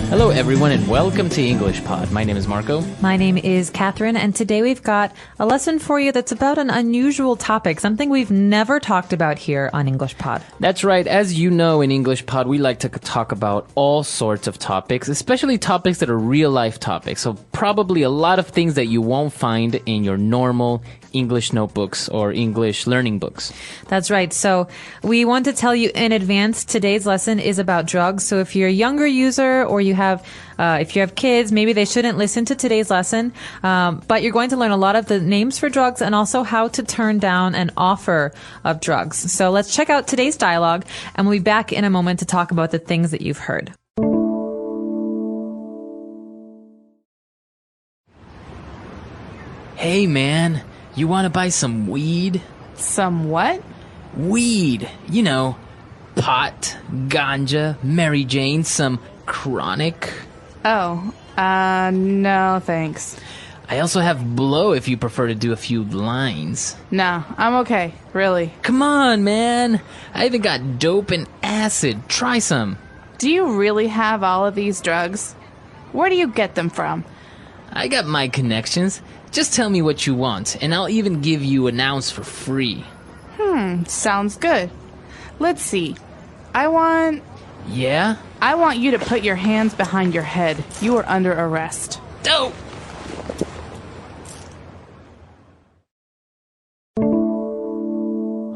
Hello, everyone, and welcome to EnglishPod. My name is Marco. My name is Catherine, and today we've got a lesson for you that's about an unusual topic, something we've never talked about here on EnglishPod. That's right. As you know, in EnglishPod, we like to talk about all sorts of topics, especially topics that are real-life topics. So probably a lot of things that you won't find in your normal English notebooks or English learning books. That's right. So we want to tell you in advance, today's lesson is about drugs. So if you're a younger user or if you have kids, maybe they shouldn't listen to today's lesson. But you're going to learn a lot of the names for drugs and also how to turn down an offer of drugs. So let's check out today's dialogue, and we'll be back in a moment to talk about the things that you've heard. Hey, man, you want to buy some weed? Some what? Weed. You know, pot, ganja, Mary Jane, some chronic. Oh, no, thanks. I also have blow if you prefer to do a few lines. No, I'm okay, really. Come on, man. I even got dope and acid. Try some. Do you really have all of these drugs? Where do you get them from? I got my connections. Just tell me what you want, and I'll even give you an ounce for free. Sounds good. Let's see. I want Yeah? you to put your hands behind your head. You are under arrest. Dope!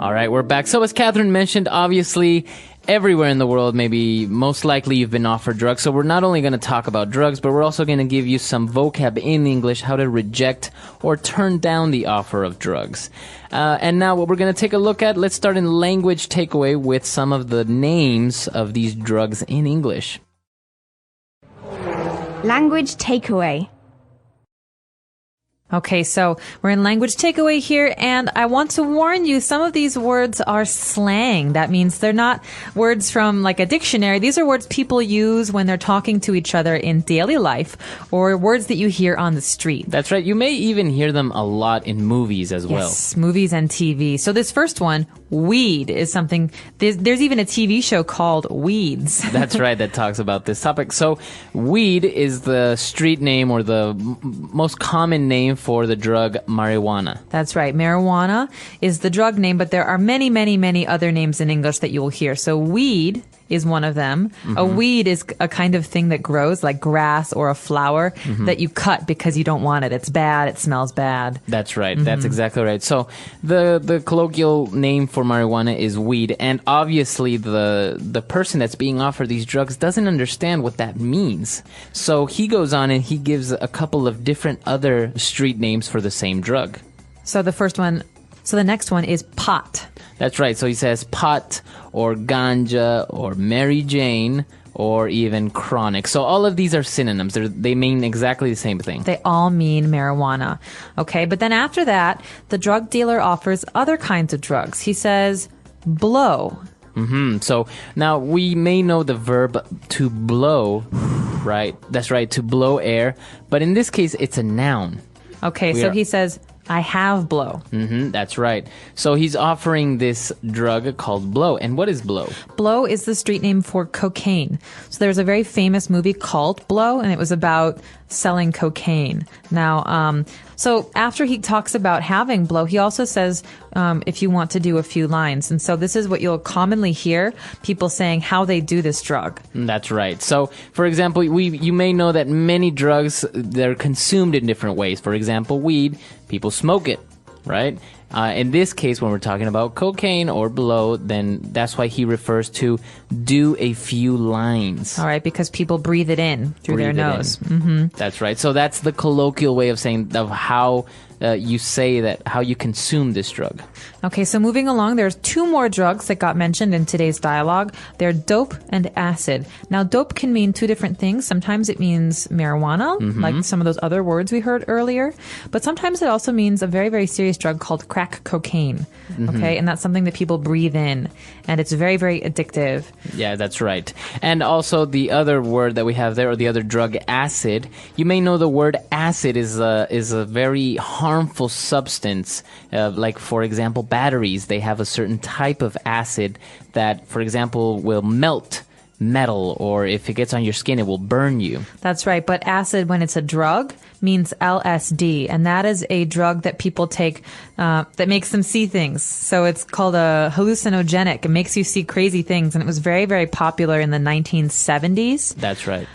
All right, we're back. So as Catherine mentioned, obviously, everywhere in the world, maybe most likely you've been offered drugs. So we're not only going to talk about drugs, but we're also going to give you some vocab in English, how to reject or turn down the offer of drugs. And now what we're going to take a look at, let's start in language takeaway with some of the names of these drugs in English. Language takeaway. Okay, so we're in language takeaway here, and I want to warn you, some of these words are slang. That means they're not words from like a dictionary. These are words people use when they're talking to each other in daily life, or words that you hear on the street. That's right. You may even hear them a lot in movies as well. Yes, movies and TV. So this first one, weed, is something, there's even a TV show called Weeds. That's right, that talks about this topic. So weed is the street name or the most common name for the drug marijuana. That's right. Marijuana is the drug name, but there are many, many, many other names in English that you will hear. So weed is one of them. Mm-hmm. A weed is a kind of thing that grows like grass or a flower that you cut because you don't want it. It's bad. It smells bad. That's right. That's exactly right. So the colloquial name for marijuana is weed. And obviously the person that's being offered these drugs doesn't understand what that means. So he goes on and he gives a couple of different other street names for the same drug. So the next one is pot. That's right. So he says pot or ganja or Mary Jane or even chronic. So all of these are synonyms. They mean exactly the same thing. They all mean marijuana. Okay, but then after that, the drug dealer offers other kinds of drugs. He says blow. So now we may know the verb to blow, right? That's right, to blow air. But in this case, it's a noun. Okay, so he says, I have blow. That's right. So he's offering this drug called blow. And what is blow? Blow is the street name for cocaine. So there's a very famous movie called Blow, and it was about selling cocaine. Now, so after he talks about having blow, he also says, if you want to do a few lines. And so this is what you'll commonly hear people saying how they do this drug. That's right. So, for example, you may know that many drugs, they're consumed in different ways. For example, weed, people smoke it, right? In this case, when we're talking about cocaine or blow, then that's why he refers to do a few lines. All right, because people breathe it in through their nose. That's right. So that's the colloquial way of saying of how you say that, how you consume this drug. Okay, so moving along, there's two more drugs that got mentioned in today's dialogue. They're dope and acid. Now, dope can mean two different things. Sometimes it means marijuana, like some of those other words we heard earlier. But sometimes it also means a very, very serious drug called crack cocaine. Okay, and that's something that people breathe in. And it's very, very addictive. Yeah, that's right. And also the other word that we have there, or the other drug, acid. You may know the word acid is a very harmful substance. Like, for example, batteries, they have a certain type of acid that, for example, will melt metal, or if it gets on your skin, it will burn you. That's right. But acid, when it's a drug, means LSD. And that is a drug that people take that makes them see things. So it's called a hallucinogenic. It makes you see crazy things. And it was very, very popular in the 1970s. That's right.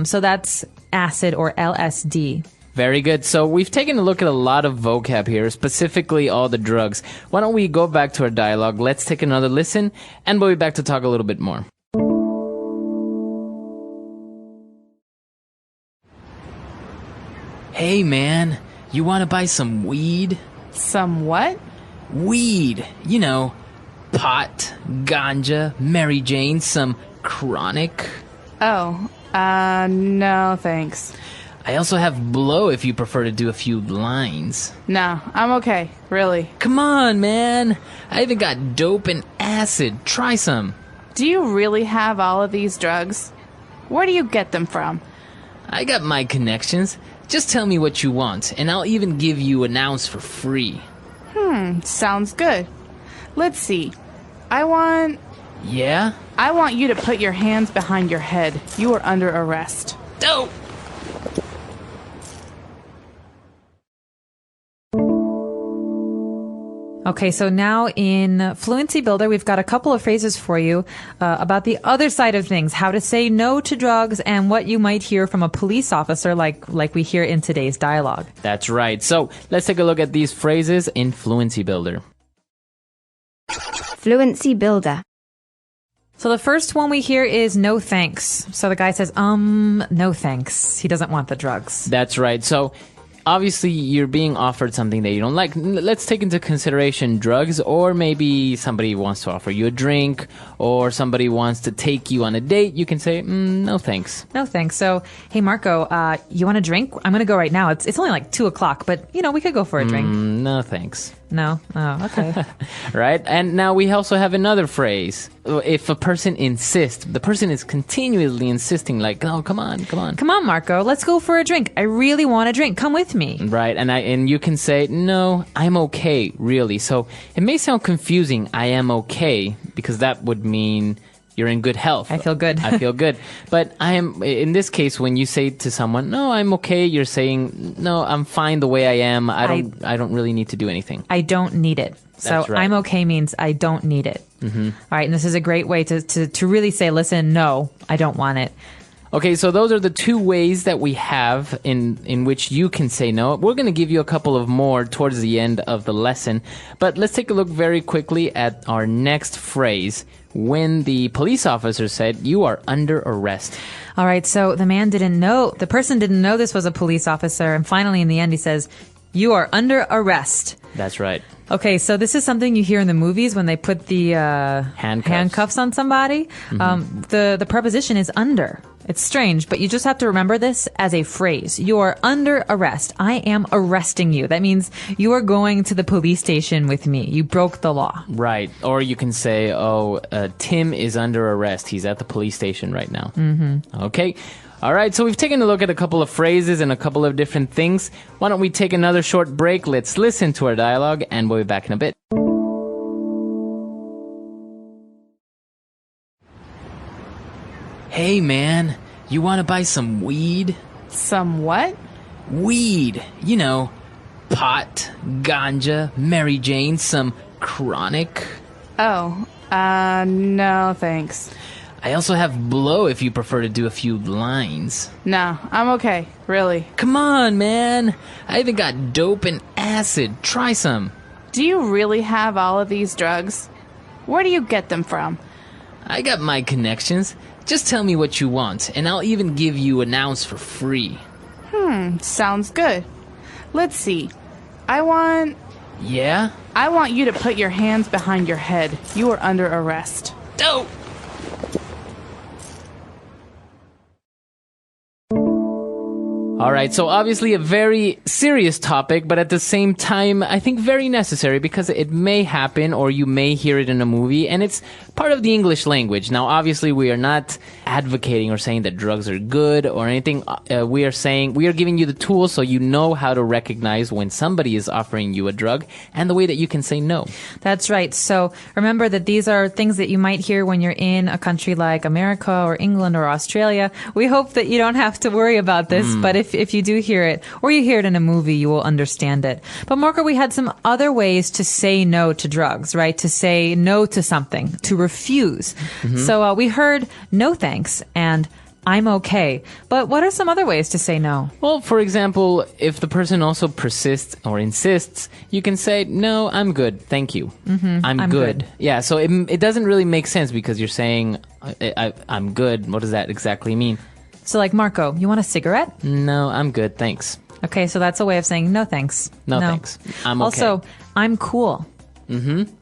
So that's acid or LSD. Very good. So we've taken a look at a lot of vocab here, specifically all the drugs. Why don't we go back to our dialogue? Let's take another listen, and we'll be back to talk a little bit more. Hey, man, you want to buy some weed? Some what? Weed. You know, pot, ganja, Mary Jane, some chronic. Oh, no thanks. I also have blow if you prefer to do a few lines. No, I'm okay, really. Come on, man. I even got dope and acid. Try some. Do you really have all of these drugs? Where do you get them from? I got my connections. Just tell me what you want, and I'll even give you an ounce for free. Sounds good. Let's see. I want Yeah? you to put your hands behind your head. You are under arrest. Dope! Okay, so now in Fluency Builder, we've got a couple of phrases for you about the other side of things, how to say no to drugs, and what you might hear from a police officer like we hear in today's dialogue. That's right. So let's take a look at these phrases in Fluency Builder. Fluency Builder. So the first one we hear is no thanks. So the guy says, no thanks. He doesn't want the drugs. That's right. So obviously you're being offered something that you don't like. Let's take into consideration drugs, or maybe somebody wants to offer you a drink, or somebody wants to take you on a date. You can say, no thanks. No thanks. So, hey, Marco, you want a drink? I'm going to go right now. It's only like 2 o'clock, but, we could go for a drink. No thanks. No? Oh, okay. Right? And now we also have another phrase. If a person insists, the person is continuously insisting, like, oh, come on. Come on, Marco, let's go for a drink. I really want a drink. Come with me. Right, and you can say, no, I'm okay, really. So it may sound confusing, I am okay, because that would mean you're in good health. I feel good. I feel good. But I am, in this case, when you say to someone, no, I'm okay, you're saying, no, I'm fine the way I am. I don't really need to do anything. I don't need it. So That's right. I'm okay means I don't need it. Mm-hmm. All right, and this is a great way to really say, listen, no, I don't want it. Okay, so those are the two ways that we have in which you can say no. We're going to give you a couple of more towards the end of the lesson, but let's take a look very quickly at our next phrase. When the police officer said, you are under arrest. All right, so the person didn't know this was a police officer, and finally in the end he says, you are under arrest. That's right. Okay, so this is something you hear in the movies when they put the handcuffs on somebody. Mm-hmm. The preposition is under. It's strange, but you just have to remember this as a phrase. You are under arrest. I am arresting you. That means you are going to the police station with me. You broke the law. Right. Or you can say, Tim is under arrest. He's at the police station right now. Mm-hmm. Okay. All right, so we've taken a look at a couple of phrases and a couple of different things. Why don't we take another short break? Let's listen to our dialogue, and we'll be back in a bit. Hey, man, you want to buy some weed? Some what? Weed. You know, pot, ganja, Mary Jane, some chronic. Oh, no thanks. I also have blow if you prefer to do a few lines. No, I'm okay, really. Come on, man. I even got dope and acid. Try some. Do you really have all of these drugs? Where do you get them from? I got my connections. Just tell me what you want, and I'll even give you an ounce for free. Sounds good. Let's see. Yeah? I want you to put your hands behind your head. You are under arrest. Dope! All right, so obviously a very serious topic, but at the same time, I think very necessary because it may happen or you may hear it in a movie, and it's part of the English language. Now, obviously, we are not advocating or saying that drugs are good or anything. We are giving you the tools so you know how to recognize when somebody is offering you a drug and the way that you can say no. That's right. So remember that these are things that you might hear when you're in a country like America or England or Australia. We hope that you don't have to worry about this, but if you do hear it or you hear it in a movie, you will understand it. But Marco, we had some other ways to say no to drugs, right? To say no to something, to refuse. So we heard no thanks and I'm okay. But what are some other ways to say no? Well, for example, if the person also persists or insists, you can say, no, I'm good. Thank you. I'm good. Yeah, so it doesn't really make sense because you're saying, I'm good. What does that exactly mean? So like, Marco, you want a cigarette? No, I'm good. Thanks. Okay, so that's a way of saying no thanks. No thanks. I'm okay. Also, I'm cool.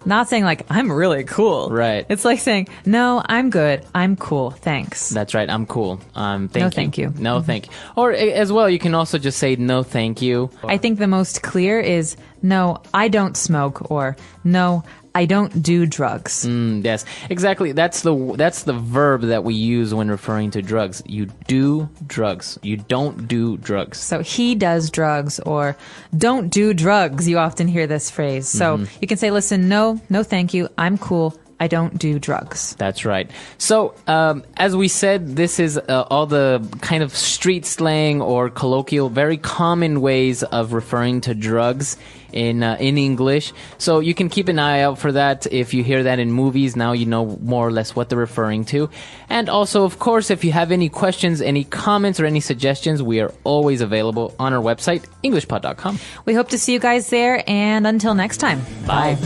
Not saying like, I'm really cool. Right. It's like saying, no, I'm good. I'm cool. Thanks. That's right. I'm cool. Thank you. No, thank you. No, thank you. Or as well, you can also just say no, thank you. I think the most clear is, no, I don't smoke, or no, I don't do drugs. Yes, exactly. That's the verb that we use when referring to drugs. You do drugs. You don't do drugs. So he does drugs, or don't do drugs. You often hear this phrase. So you can say, listen, no, thank you. I'm cool. I don't do drugs. That's right. So, as we said, this is all the kind of street slang or colloquial, very common ways of referring to drugs in English. So you can keep an eye out for that. If you hear that in movies, now you know more or less what they're referring to. And also, of course, if you have any questions, any comments, or any suggestions, we are always available on our website, EnglishPod.com. We hope to see you guys there, and until next time. Bye.